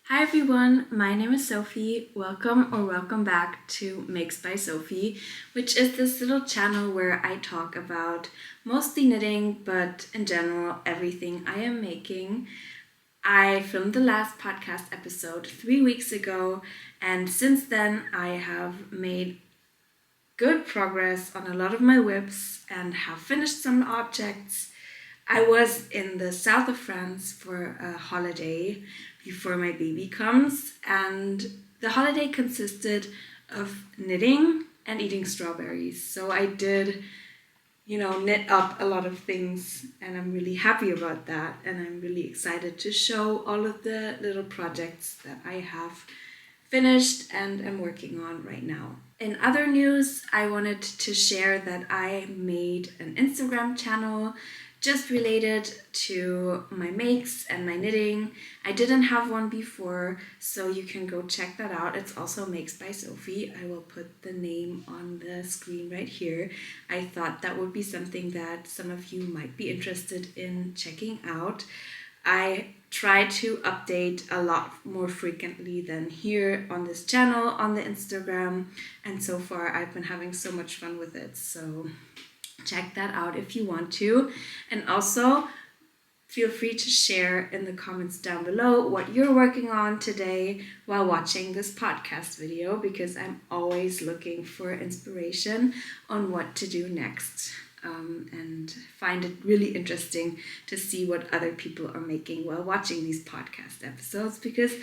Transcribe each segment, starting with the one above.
Hi everyone, my name is Sophie. Welcome back to Makes by Sophie, which is this little channel where I talk about mostly knitting, but in general everything I am making. I filmed the last podcast episode 3 weeks ago, and since then I have made good progress on a lot of my whips and have finished some objects. I was in the south of France for a holiday before my baby comes, and the holiday consisted of knitting and eating strawberries. So I did, knit up a lot of things, and I'm really happy about that. And I'm really excited to show all of the little projects that I have finished and am working on right now. In other news, I wanted to share that I made an Instagram channel just related to my makes and my knitting. I didn't have one before, so you can go check that out. It's also Makes by Sophie. I will put the name on the screen right here. I thought that would be something that some of you might be interested in checking out. I try to update a lot more frequently than here on this channel, on the Instagram, and so far I've been having so much fun with it. So check that out if you want to. And also feel free to share in the comments down below what you're working on today while watching this podcast video, because I'm always looking for inspiration on what to do next. And find it really interesting to see what other people are making while watching these podcast episodes, because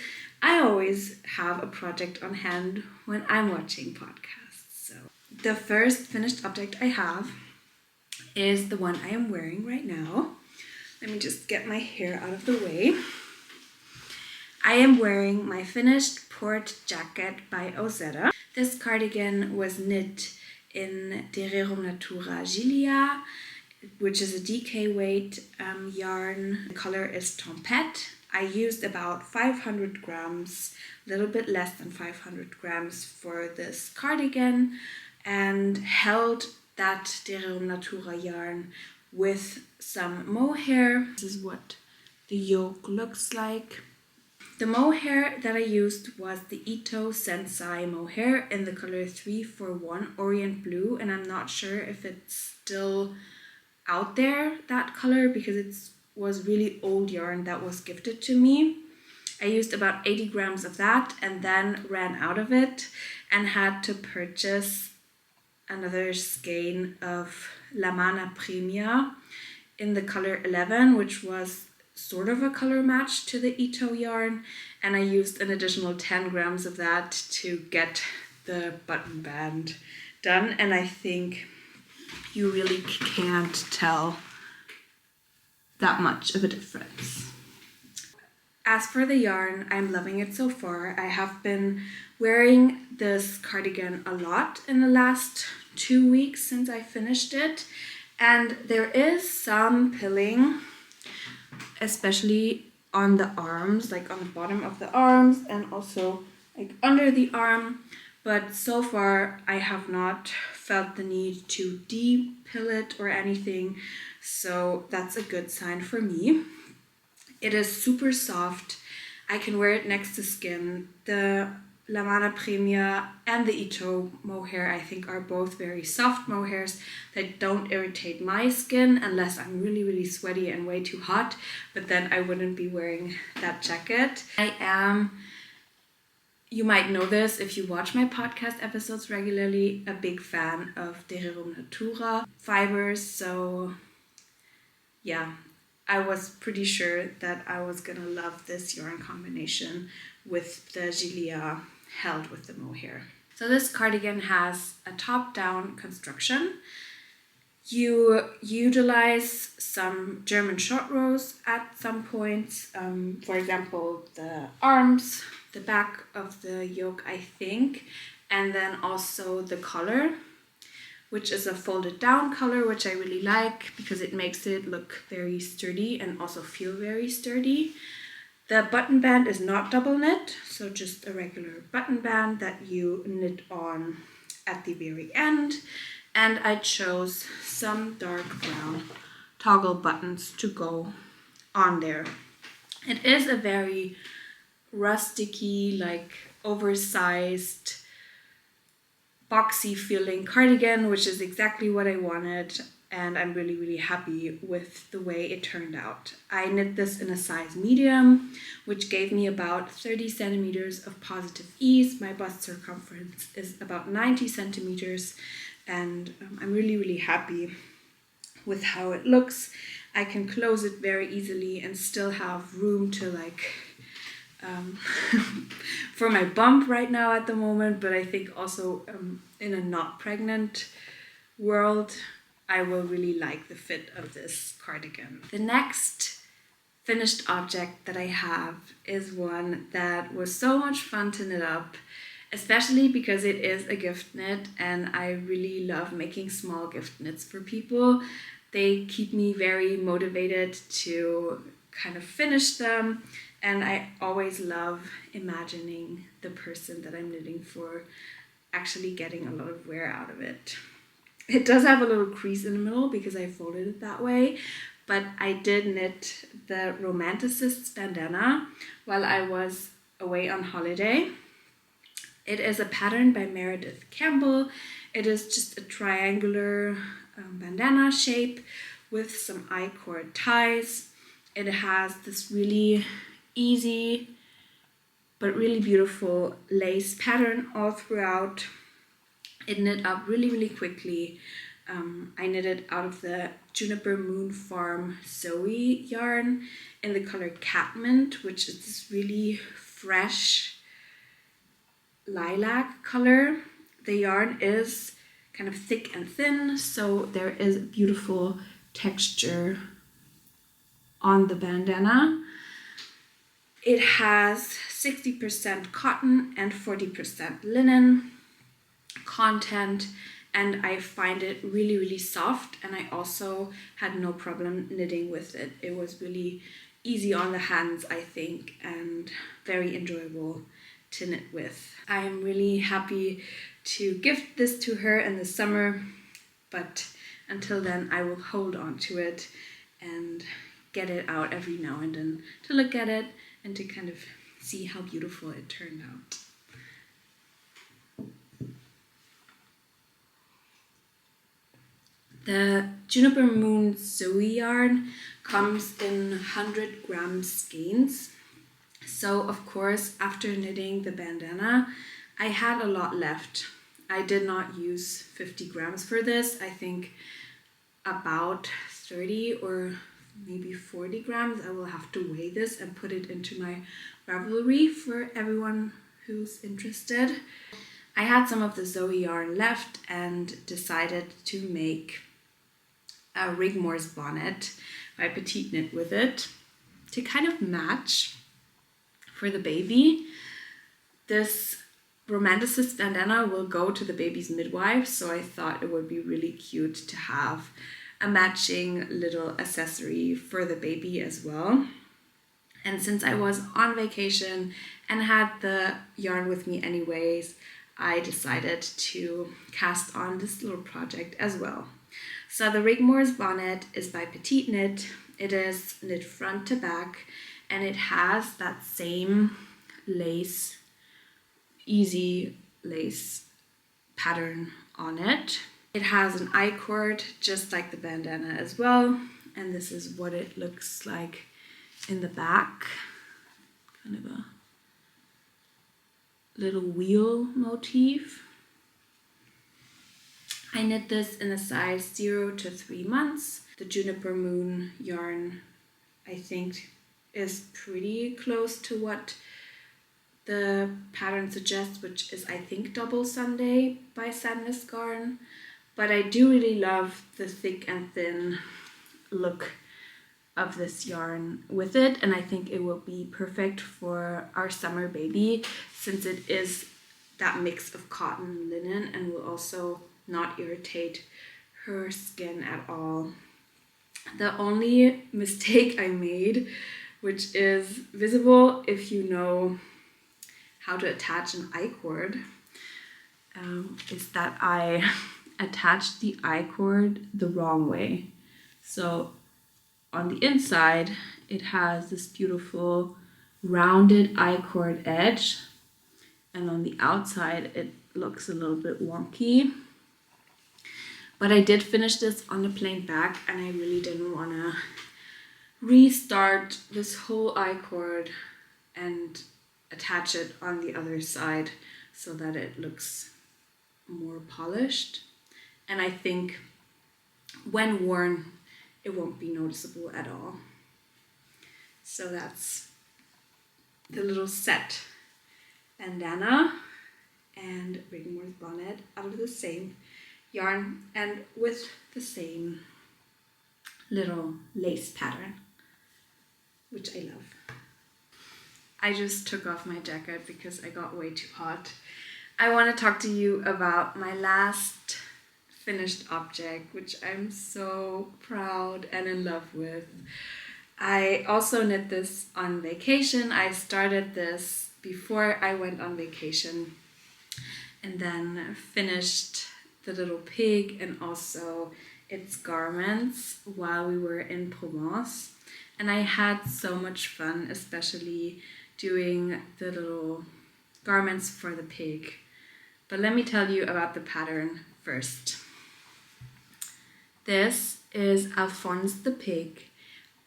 I always have a project on hand when I'm watching podcasts. So the first finished object I have is the one I am wearing right now. Let me just get my hair out of the way. I am wearing my finished port jacket by Ozetta. This cardigan was knit in De Rerum Natura Gilia, which is a DK weight yarn. The color is Tempête. I used about 500 grams, a little bit less than 500 grams for this cardigan, and held that De Rerum Natura yarn with some mohair. This is what the yoke looks like. The mohair that I used was the Ito Sensai mohair in the color 341 Orient Blue, and I'm not sure if it's still out there, that color, because it was really old yarn that was gifted to me. I used about 80 grams of that and then ran out of it and had to purchase another skein of La Mana Premia in the color 11, which was sort of a color match to the Ito yarn, and I used an additional 10 grams of that to get the button band done, and I think you really can't tell that much of a difference. As for the yarn, I'm loving it so far. I have been wearing this cardigan a lot in the last 2 weeks since I finished it, and there is some pilling, especially on the arms, like on the bottom of the arms and also like under the arm, but so far I have not felt the need to de-pill it or anything, so that's a good sign for me. It is super soft. I can wear it next to skin. The La Mana Premia and the Ito mohair, I think, are both very soft mohairs that don't irritate my skin unless I'm really, really sweaty and way too hot, but then I wouldn't be wearing that jacket. I am, you might know this if you watch my podcast episodes regularly, a big fan of De Rerum Natura fibers, so yeah, I was pretty sure that I was gonna love this yarn combination with the Gilia held with the mohair. So this cardigan has a top-down construction. You utilize some German short rows at some points. For example, the arms, the back of the yoke, I think, and then also the collar, which is a folded down color, which I really like because it makes it look very sturdy and also feel very sturdy. The button band is not double knit, so just a regular button band that you knit on at the very end. And I chose some dark brown toggle buttons to go on there. It is a very rusticy, like oversized, boxy feeling cardigan, which is exactly what I wanted, and I'm really, really happy with the way it turned out. I knit this in a size medium, which gave me about 30 centimeters of positive ease. My bust circumference is about 90 centimeters, and I'm really, really happy with how it looks. I can close it very easily and still have room to for my bump right now at the moment, but I think also in a not pregnant world, I will really like the fit of this cardigan. The next finished object that I have is one that was so much fun to knit up, especially because it is a gift knit, and I really love making small gift knits for people. They keep me very motivated to kind of finish them, and I always love imagining the person that I'm knitting for actually getting a lot of wear out of it. It does have a little crease in the middle because I folded it that way, but I did knit the Romanticists bandana while I was away on holiday. It is a pattern by Meredith Campbel. It is just a triangular bandana shape with some I-cord ties. It has this really easy but really beautiful lace pattern all throughout. It knit up really, really quickly. I knit it out of the Juniper Moon Farm Zoe yarn in the color Catmint, which is this really fresh lilac color. The yarn is kind of thick and thin, so there is beautiful texture on the bandana. It has 60% cotton and 40% linen content, and I find it really, really soft, and I also had no problem knitting with it. It was really easy on the hands, I think, and very enjoyable to knit with. I am really happy to gift this to her in the summer, but until then I will hold on to it and get it out every now and then to look at it and to kind of see how beautiful it turned out. The Juniper Moon Zoe yarn comes in 100 gram skeins. So of course, after knitting the bandana, I had a lot left. I did not use 50 grams for this. I think about 30 or maybe 40 grams. I will have to weigh this and put it into my ravelry for everyone who's interested. I had some of the Zoe yarn left and decided to make a Rigmors bonnet by PetiteKnit with it to kind of match for the baby. This Romanticist bandana will go to the baby's midwife, so I thought it would be really cute to have a matching little accessory for the baby as well. And since I was on vacation and had the yarn with me anyways, I decided to cast on this little project as well. So the Rigmors bonnet is by PetiteKnit. It is knit front to back, and it has that same lace, easy lace pattern on it. It has an I-cord just like the bandana as well, and this is what it looks like in the back. Kind of a little wheel motif. I knit this in a size 0 to 3 months. The Juniper Moon yarn, I think, is pretty close to what the pattern suggests, which is, I think, Double Sunday by Sandnes Garn. But I do really love the thick and thin look of this yarn with it, and I think it will be perfect for our summer baby since it is that mix of cotton and linen and will also not irritate her skin at all. The only mistake I made, which is visible if you know how to attach an I-cord, is that I attached the I-cord the wrong way. So on the inside, it has this beautiful rounded I-cord edge, and on the outside it looks a little bit wonky. But I did finish this on the plain back, and I really didn't want to restart this whole I-cord and attach it on the other side so that it looks more polished. And I think when worn, it won't be noticeable at all. So that's the little set. Bandana and Rigmors Bonnet out of the same yarn and with the same little lace pattern, which I love. I just took off my jacket because I got way too hot. I want to talk to you about my last finished object, which I'm so proud and in love with. I also knit this on vacation. I started this before I went on vacation, and then finished the little pig and also its garments while we were in Provence. And I had so much fun, especially doing the little garments for the pig. But let me tell you about the pattern first. This is Alphonse the Pig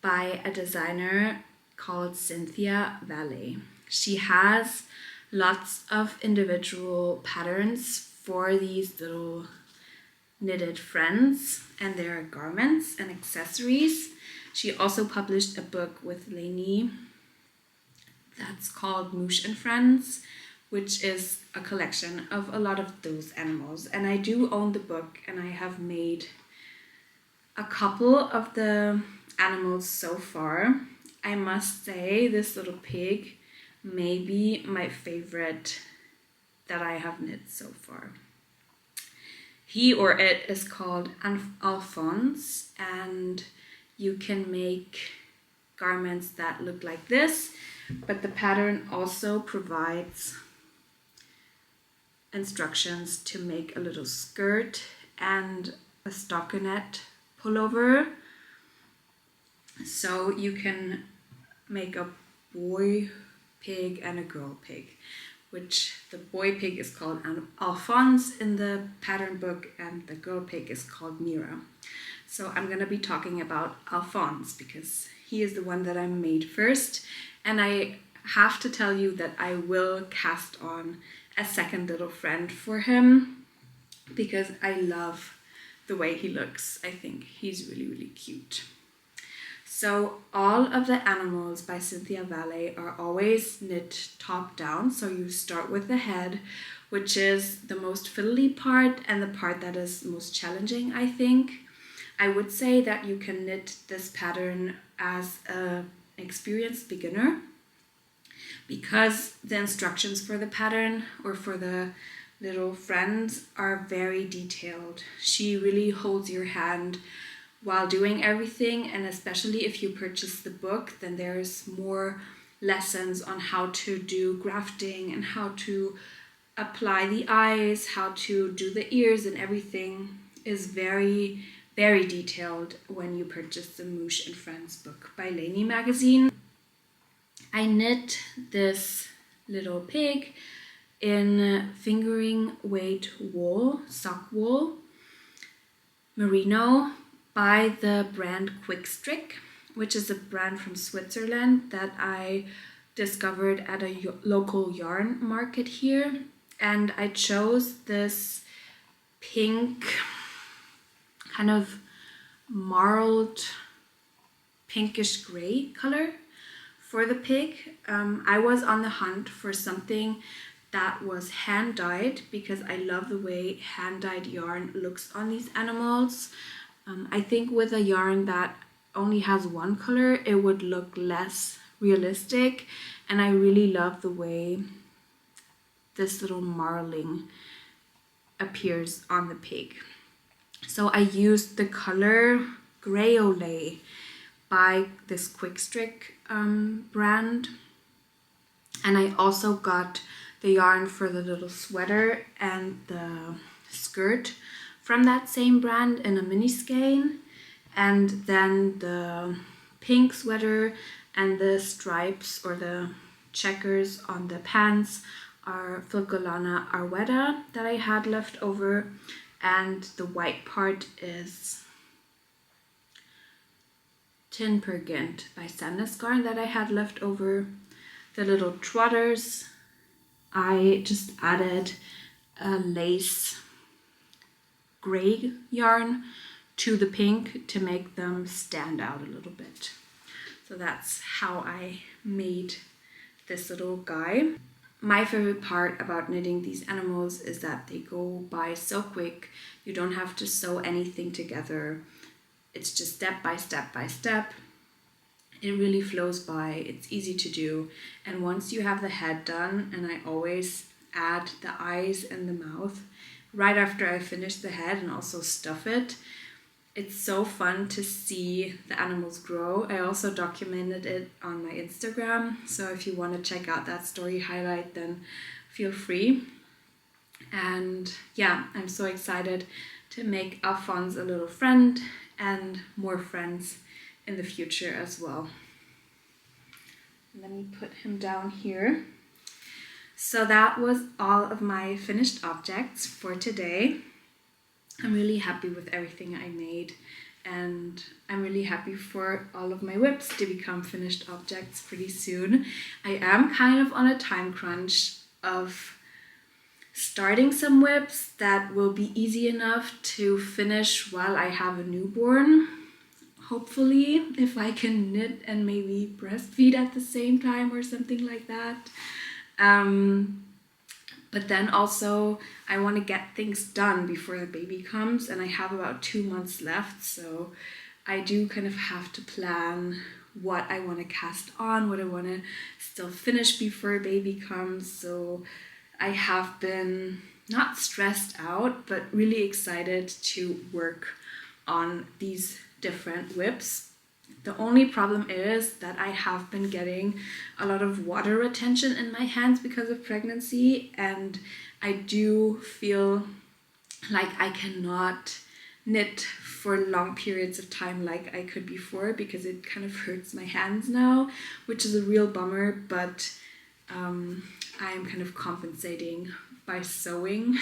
by a designer called Cynthia Valley. She has lots of individual patterns for these little knitted friends and their garments and accessories. She also published a book with Lanade that's called Misha and Friends, which is a collection of a lot of those animals. And I do own the book, and I have made a couple of the animals so far. I must say this little pig may be my favorite that I have knit so far. He or it is called Alphonse, and you can make garments that look like this, but the pattern also provides instructions to make a little skirt and a stockinette pullover. So you can make a boy pig and a girl pig, which the boy pig is called Alphonse in the pattern book and the girl pig is called Mira. So I'm going to be talking about Alphonse because he is the one that I made first, and I have to tell you that I will cast on a second little friend for him because I love the way he looks. I think he's really, really cute. So all of the animals by Cynthia Valley are always knit top down. So you start with the head, which is the most fiddly part and the part that is most challenging, I think. I would say that you can knit this pattern as an experienced beginner because the instructions for the pattern or for the little friends are very detailed. She really holds your hand while doing everything, and especially if you purchase the book, then there's more lessons on how to do grafting and how to apply the eyes, how to do the ears, and everything is very, very detailed when you purchase the Moosh and Friends book by Lanade magazine. I knit this little pig in fingering weight wool, sock wool, merino, by the brand Quickstrick, which is a brand from Switzerland that I discovered at a local yarn market here. And I chose this pink, kind of marled pinkish gray color for the pig. I was on the hunt for something that was hand dyed because I love the way hand dyed yarn looks on these animals. I think with a yarn that only has one color, it would look less realistic, and I really love the way this little marling appears on the pig. So I used the color Grey Olay by this Quickstrick brand, and I also got the yarn for the little sweater and the skirt from that same brand in a mini skein, and then the pink sweater and the stripes or the checkers on the pants are Filcolana Arwetta that I had left over, and the white part is Tin Pergint by Sandnesgarn that I had left over. The little trotters, I just added a lace gray yarn to the pink to make them stand out a little bit. So that's how I made this little guy. My favorite part about knitting these animals is that they go by so quick. You don't have to sew anything together. It's just step by step by step. It really flows by. It's easy to do. And once you have the head done, and I always add the eyes and the mouth right after I finish the head and also stuff it, it's so fun to see the animals grow. I also documented it on my Instagram, so if you want to check out that story highlight, then feel free. And yeah, I'm so excited to make Alphonse a little friend and more friends in the future as well. Let me put him down here. So that was all of my finished objects for today. I'm really happy with everything I made, and I'm really happy for all of my whips to become finished objects pretty soon. I am kind of on a time crunch of starting some whips that will be easy enough to finish while I have a newborn. Hopefully, if I can knit and maybe breastfeed at the same time or something like that. But then also I want to get things done before the baby comes, and I have about 2 months left, so I do kind of have to plan what I want to cast on, what I want to still finish before baby comes. So I have been not stressed out, but really excited to work on these different whips. The only problem is that I have been getting a lot of water retention in my hands because of pregnancy, and I do feel like I cannot knit for long periods of time like I could before, because it kind of hurts my hands now, which is a real bummer, but I'm kind of compensating by sewing,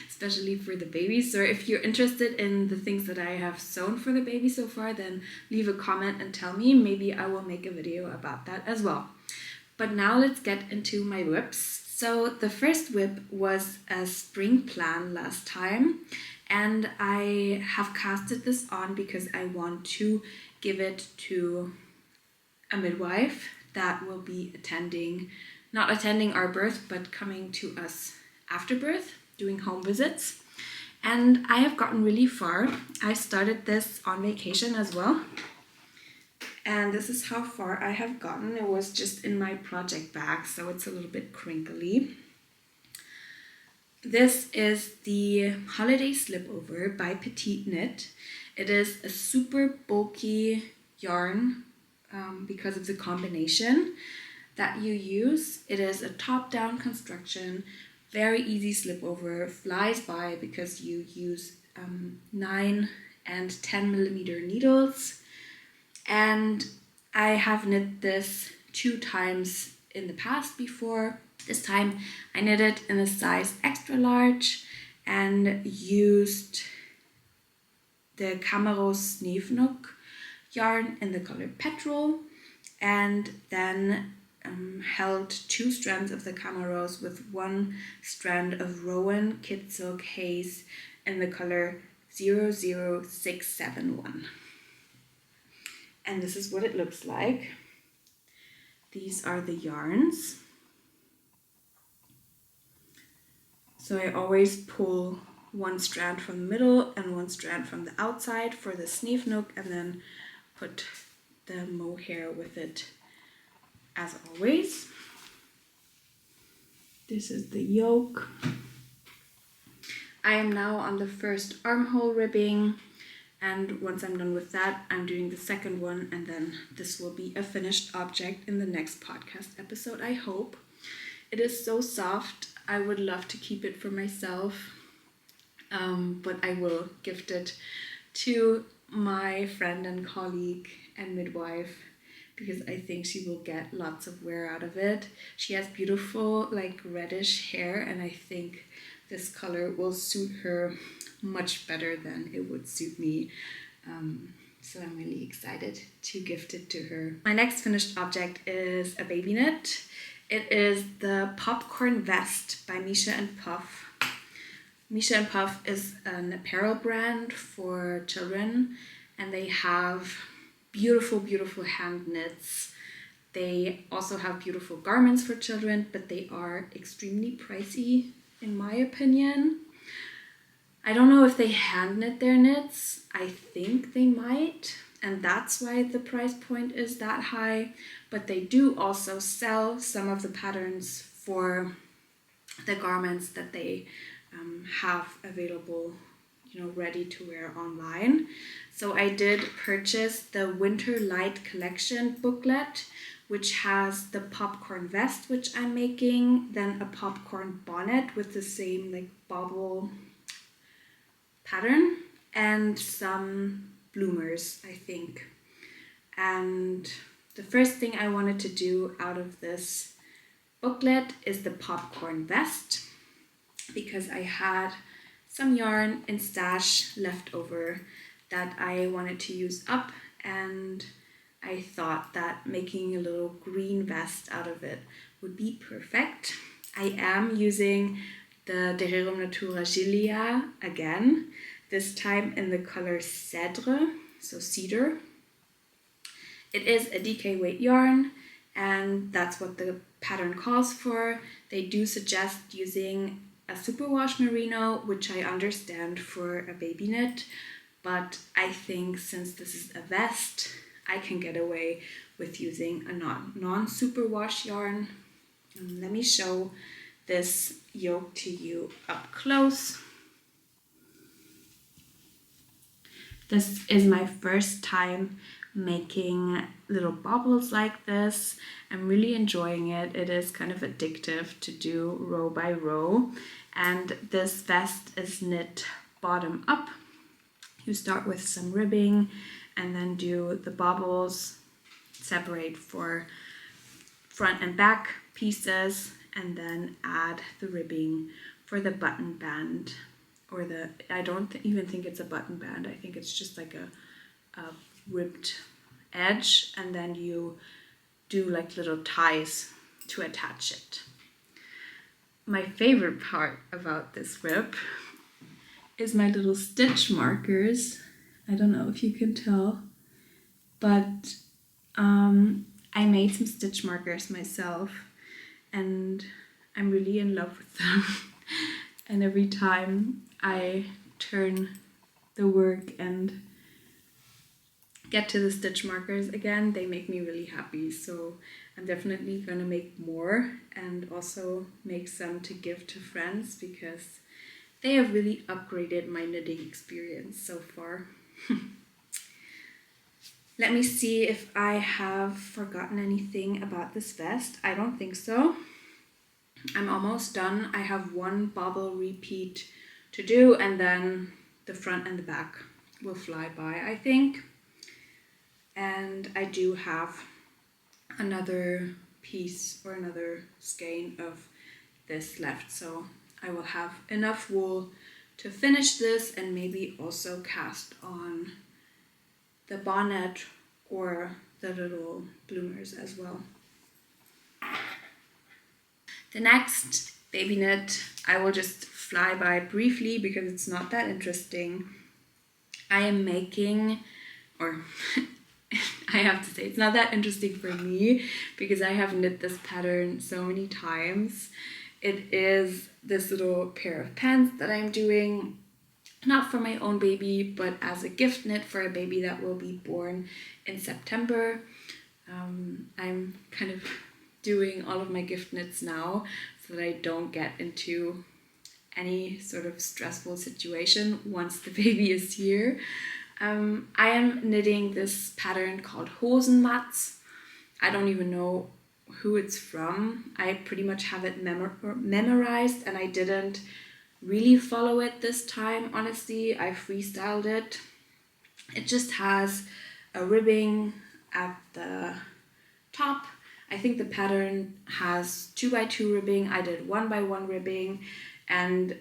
especially for the baby. So if you're interested in the things that I have sewn for the baby so far, then leave a comment and tell me. Maybe I will make a video about that as well. But now let's get into my whips. So the first whip was a spring plan last time, and I have casted this on because I want to give it to a midwife that will be not attending our birth, but coming to us after birth, doing home visits. And I have gotten really far. I started this on vacation as well. And this is how far I have gotten. It was just in my project bag, so it's a little bit crinkly. This is the Holiday Slipover by PetiteKnit. It is a super bulky yarn because of the combination that you use. It is a top-down construction, very easy slip over, flies by because you use 9 and 10 millimeter needles. And I have knit this 2 times in the past before. This time I knit it in a size extra large and used the Cameros Sneefnook yarn in the color Petrol, and then held 2 strands of the Cameros with 1 strand of Rowan Kid Silk Haze in the color 00671. And this is what it looks like. These are the yarns. So I always pull 1 strand from the middle and 1 strand from the outside for the Sneefnook, and then put the mohair with it as always. This is the yoke. I am now on the first armhole ribbing, and once I'm done with that, I'm doing the second one, and then this will be a finished object in the next podcast episode, I hope. It is so soft. I would love to keep it for myself, but I will gift it to my friend and colleague and midwife because I think she will get lots of wear out of it. She has beautiful like reddish hair, and I think this color will suit her much better than it would suit me. So I'm really excited to gift it to her. My next finished object is a baby knit. It is the Popcorn Vest by Misha and Puff. Misha and Puff is an apparel brand for children, and they have beautiful, beautiful hand knits. They also have beautiful garments for children, but they are extremely pricey, in my opinion. I don't know if they hand knit their knits. I think they might, and that's why the price point is that high. But they do also sell some of the patterns for the garments that they have available, ready to wear online. So I did purchase the Winter Light Collection booklet, which has the popcorn vest, which I'm making, then a popcorn bonnet with the same like bobble pattern, and some bloomers, I think. And the first thing I wanted to do out of this booklet is the popcorn vest, because I had some yarn in stash left over that I wanted to use up, and I thought that making a little green vest out of it would be perfect. I am using the Rerum Natura Gilia again, this time in the color Cèdre, so cedar. It is a DK weight yarn, and that's what the pattern calls for. They do suggest using a superwash merino, which I understand for a baby knit, but I think since this is a vest, I can get away with using a non-superwash yarn. Let me show this yoke to you up close. This is my first time making little bobbles like this. I'm really enjoying it. It is kind of addictive to do row by row. And this vest is knit bottom up. You start with some ribbing and then do the bobbles, separate for front and back pieces, and then add the ribbing for the button band, or I don't even think it's a button band. I think it's just like a ribbed edge, and then you do like little ties to attach it. My favorite part about this whip is my little stitch markers. I don't know if you can tell, but I made some stitch markers myself, and I'm really in love with them. And every time I turn the work and get to the stitch markers again, they make me really happy. So I'm definitely gonna make more, and also make some to give to friends, because they have really upgraded my knitting experience so far. Let me see if I have forgotten anything about this vest. I don't think so. I'm almost done. I have one bobble repeat to do, and then the front and the back will fly by, I think. And I do have another piece or another skein of this left, so I will have enough wool to finish this, and maybe also cast on the bonnet or the little bloomers as well. The next baby knit I will just fly by briefly because it's not that interesting. I am making, or I have to say it's not that interesting for me because I have knit this pattern so many times. It is this little pair of pants that I'm doing, not for my own baby, but as a gift knit for a baby that will be born in September. I'm kind of doing all of my gift knits now so that I don't get into any sort of stressful situation once the baby is here. I am knitting this pattern called Hosenmatz. I don't even know who it's from. I pretty much have it memorized, and I didn't really follow it this time, honestly. I freestyled it. It just has a ribbing at the top. I think the pattern has 2x2 ribbing. I did 1x1 ribbing, and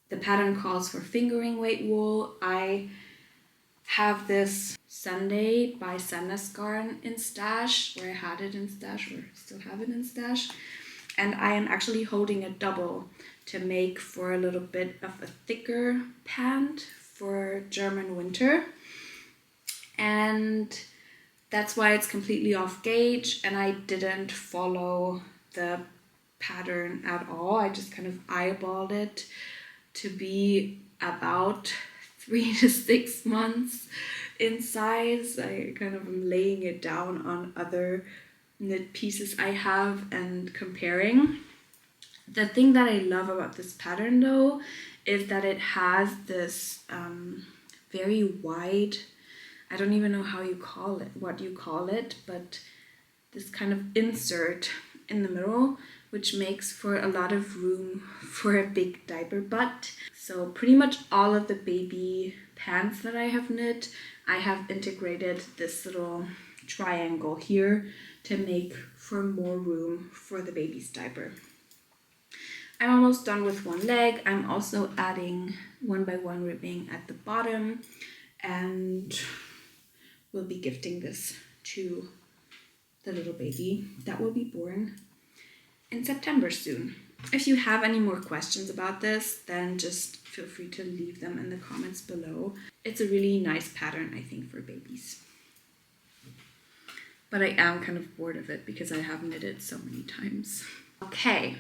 the pattern calls for fingering weight wool. I have this Sunday by Sandnes garn in stash, where I had it in stash, or still have it in stash. And I am actually holding a double to make for a little bit of a thicker pant for German winter. And that's why it's completely off gauge, and I didn't follow the pattern at all. I just kind of eyeballed it to be about 3 to 6 months in size. I kind of am laying it down on other knit pieces I have and comparing. The thing that I love about this pattern though is that it has this very wide, I don't even know how you call it, what you call it, but this kind of insert in the middle, which makes for a lot of room for a big diaper butt. So pretty much all of the baby pants that I have knit, I have integrated this little triangle here to make for more room for the baby's diaper. I'm almost done with one leg. I'm also adding 1x1 ribbing at the bottom, and we'll be gifting this to the little baby that will be born in September soon. If you have any more questions about this, then just feel free to leave them in the comments below. It's a really nice pattern, I think, for babies. But I am kind of bored of it because I have knit it so many times. Okay,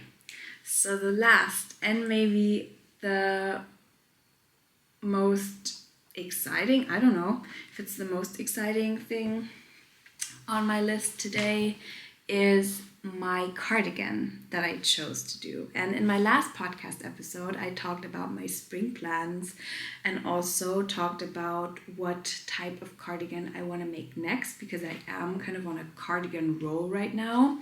so the last and maybe the most exciting, I don't know if it's the most exciting thing on my list today, is my cardigan that I chose to do. And in my last podcast episode, I talked about my spring plans and also talked about what type of cardigan I want to make next, because I am kind of on a cardigan roll right now.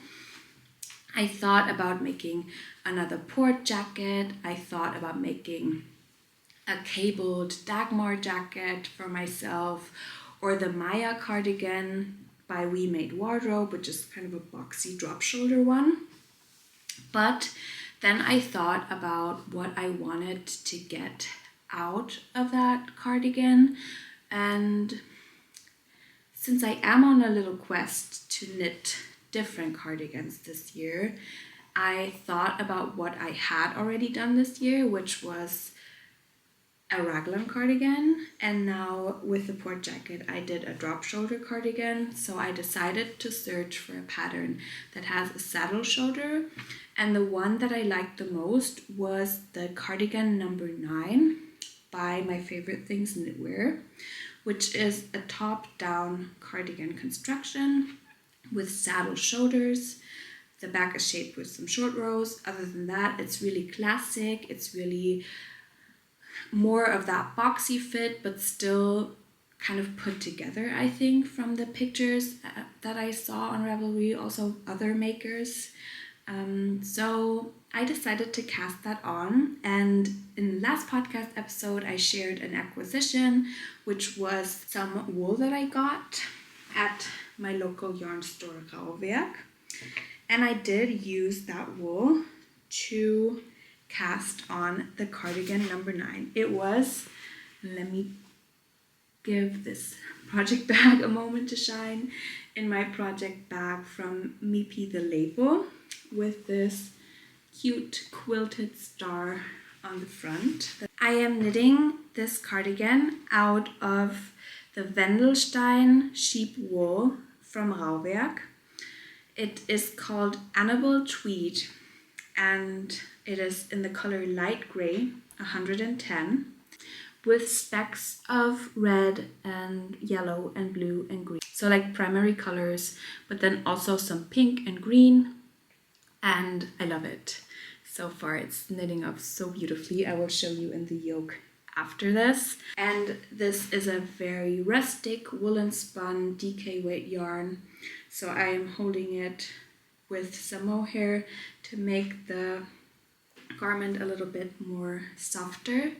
I thought about making another port jacket. I thought about making a cabled Dagmar jacket for myself, or the Maya cardigan by We Made Wardrobe, which is kind of a boxy drop shoulder one. But then I thought about what I wanted to get out of that cardigan, and since I am on a little quest to knit different cardigans this year, I thought about what I had already done this year, which was a raglan cardigan, and now with the port jacket I did a drop shoulder cardigan. So I decided to search for a pattern that has a saddle shoulder, and the one that I liked the most was the cardigan number 9 by My Favorite Things Knitwear, which is a top-down cardigan construction with saddle shoulders. The back is shaped with some short rows. Other than that, it's really classic. It's really more of that boxy fit, but still kind of put together, I think, from the pictures that I saw on Ravelry, also other makers. So I decided to cast that on, and in the last podcast episode I shared an acquisition, which was some wool that I got at my local yarn store Rauwerk, and I did use that wool to cast on the cardigan number 9. It was, let me give this project bag a moment to shine, in my project bag from Mipi the label, with this cute quilted star on the front. I am knitting this cardigan out of the Wendelstein sheep wool from Rauwerk. It is called Annabelle Tweed, and it is in the color light gray, 110, with specks of red and yellow and blue and green. So like primary colors, but then also some pink and green, and I love it. So far it's knitting up so beautifully. I will show you in the yoke after this. And this is a very rustic woolen spun DK weight yarn. So I am holding it with some mohair to make the garment a little bit more softer.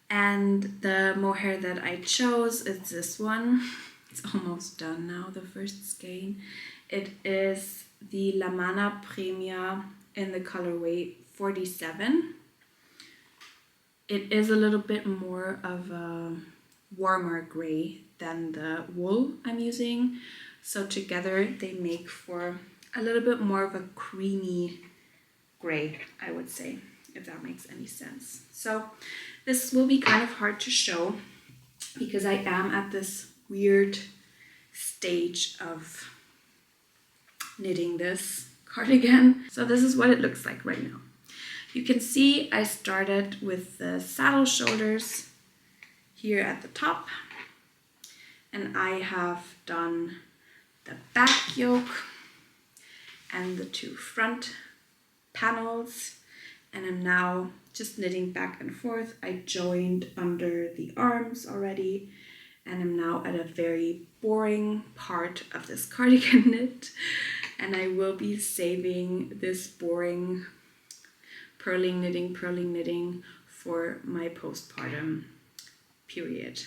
And the mohair that I chose is this one. It's almost done now, the first skein. It is the La Mana Premia in the colorway 47. It is a little bit more of a warmer gray than the wool I'm using. So together they make for a little bit more of a creamy gray, I would say, if that makes any sense. So this will be kind of hard to show because I am at this weird stage of knitting this cardigan. So this is what it looks like right now. You can see I started with the saddle shoulders here at the top, and I have done the back yoke and the two front panels, and I'm now just knitting back and forth. I joined under the arms already, and I'm now at a very boring part of this cardigan knit, and I will be saving this boring purling knitting for my postpartum period,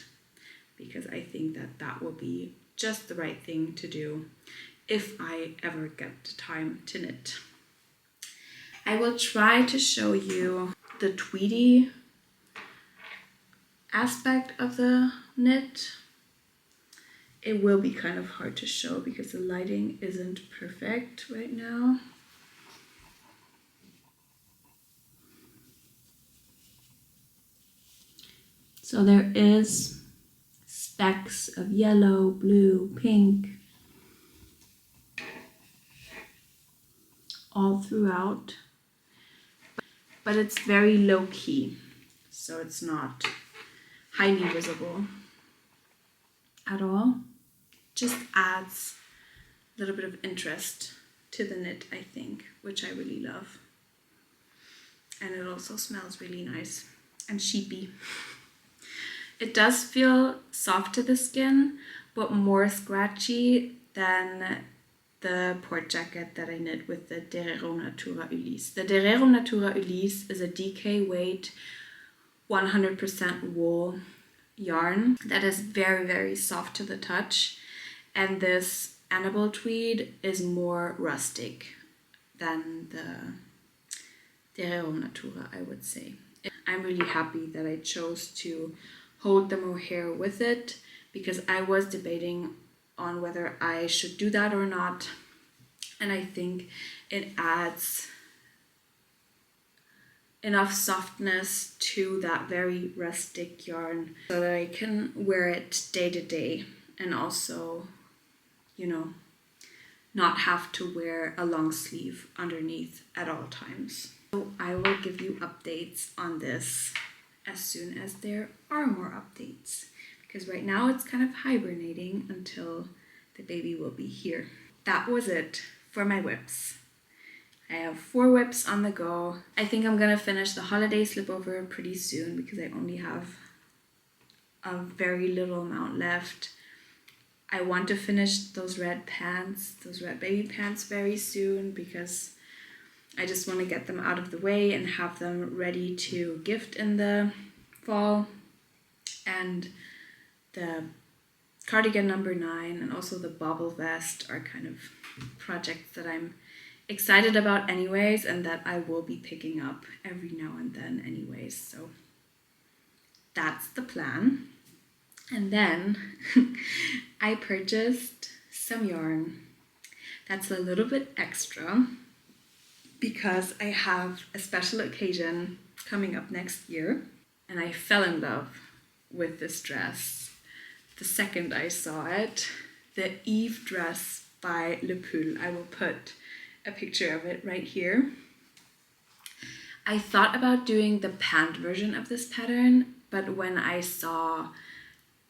because I think that that will be just the right thing to do if I ever get the time to knit. I will try to show you the tweedy aspect of the knit. It will be kind of hard to show because the lighting isn't perfect right now. So there is specks of yellow, blue, pink all throughout, but it's very low key, so it's not highly visible at all. Just adds a little bit of interest to the knit, I think, which I really love. And it also smells really nice and sheepy. It does feel soft to the skin, but more scratchy than the port jacket that I knit with the Derero Natura Ulysse. The Derero Natura Ulysse is a DK weight 100% wool yarn that is very, very soft to the touch. And this Annabelle tweed is more rustic than the Derero Natura, I would say. I'm really happy that I chose to hold the mohair with it, because I was debating on whether I should do that or not, and I think it adds enough softness to that very rustic yarn so that I can wear it day to day, and also, you know, not have to wear a long sleeve underneath at all times. So I will give you updates on this as soon as there are more updates, because right now it's kind of hibernating until the baby will be here. That was it for my whips. I have 4 whips on the go. I think I'm gonna finish the holiday slipover pretty soon because I only have a very little amount left. I want to finish those red pants, those red baby pants very soon, because I just want to get them out of the way and have them ready to gift in the fall. And the cardigan number 9 and also the bobble vest are kind of projects that I'm excited about anyways, and that I will be picking up every now and then anyways. So that's the plan. And then I purchased some yarn that's a little bit extra, because I have a special occasion coming up next year, and I fell in love with this dress the second I saw it. The Eve dress by LePull. I will put a picture of it right here. I thought about doing the pant version of this pattern, but when I saw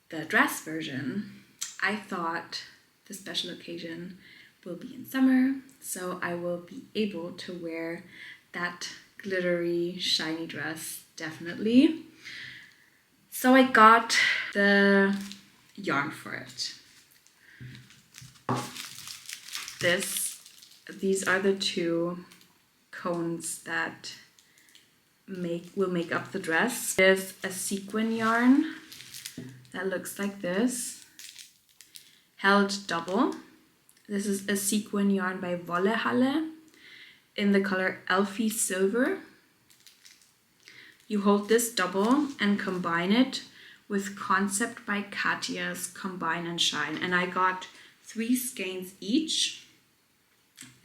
the dress version, I thought the special occasion will be in summer, so I will be able to wear that glittery, shiny dress, definitely. So I got the yarn for it. These are the 2 cones that will make up the dress. There's a sequin yarn that looks like this, held double, This is a sequin yarn by Wollehalle in the color Elfie Silver. You hold this double and combine it with Concept by Katja's Combine and Shine. And I got 3 skeins each.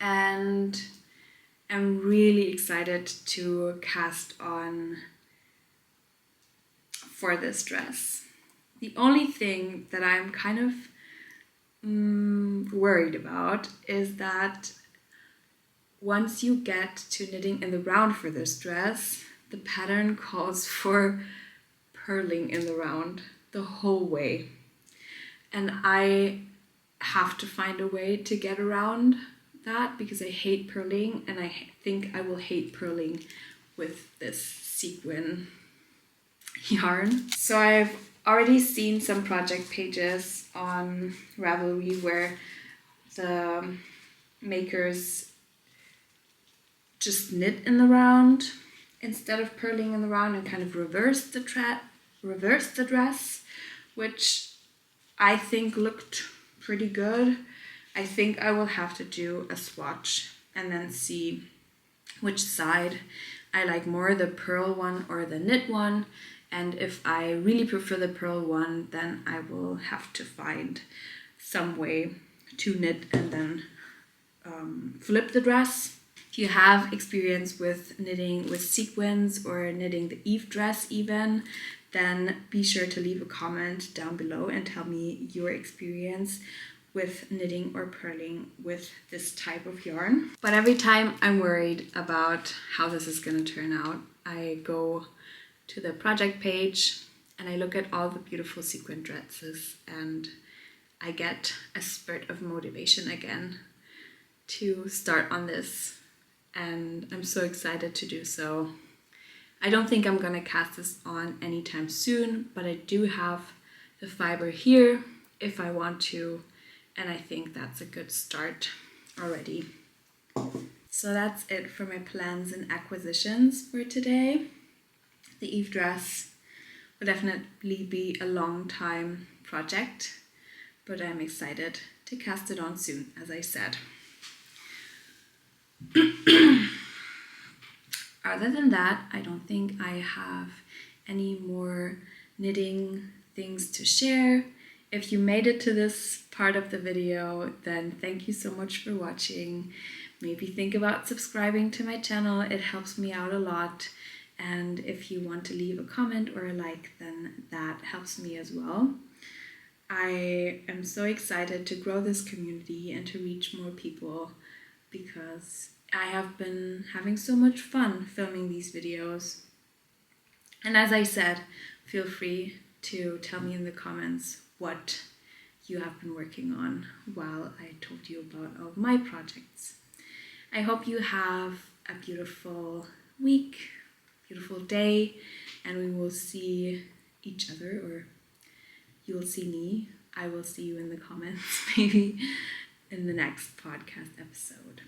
And I'm really excited to cast on for this dress. The only thing that I'm kind of worried about is that once you get to knitting in the round for this dress, the pattern calls for purling in the round the whole way. And I have to find a way to get around that because I hate purling, and I think I will hate purling with this sequin yarn. So I've already seen some project pages on Ravelry where the makers just knit in the round instead of purling in the round and kind of reverse the dress, which I think looked pretty good. I think I will have to do a swatch and then see which side I like more, the purl one or the knit one. And if I really prefer the purl one, then I will have to find some way to knit and then flip the dress. If you have experience with knitting with sequins or knitting the Eve dress even, then be sure to leave a comment down below and tell me your experience with knitting or purling with this type of yarn. But every time I'm worried about how this is going to turn out, I go to the project page and I look at all the beautiful sequin dresses and I get a spurt of motivation again to start on this, and I'm so excited to do so. I don't think I'm gonna cast this on anytime soon, but I do have the fiber here if I want to, and I think that's a good start already. So that's it for my plans and acquisitions for today. The Eve dress will definitely be a long time project, but I'm excited to cast it on soon, as I said. Other than that, I don't think I have any more knitting things to share. If you made it to this part of the video, then thank you so much for watching. Maybe think about subscribing to my channel, it helps me out a lot. And if you want to leave a comment or a like, then that helps me as well. I am so excited to grow this community and to reach more people because I have been having so much fun filming these videos. And as I said, feel free to tell me in the comments what you have been working on while I told you about all of my projects. I hope you have a beautiful week, beautiful day, and we will see each other, or you will see me. I will see you in the comments, maybe in the next podcast episode.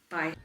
Bye.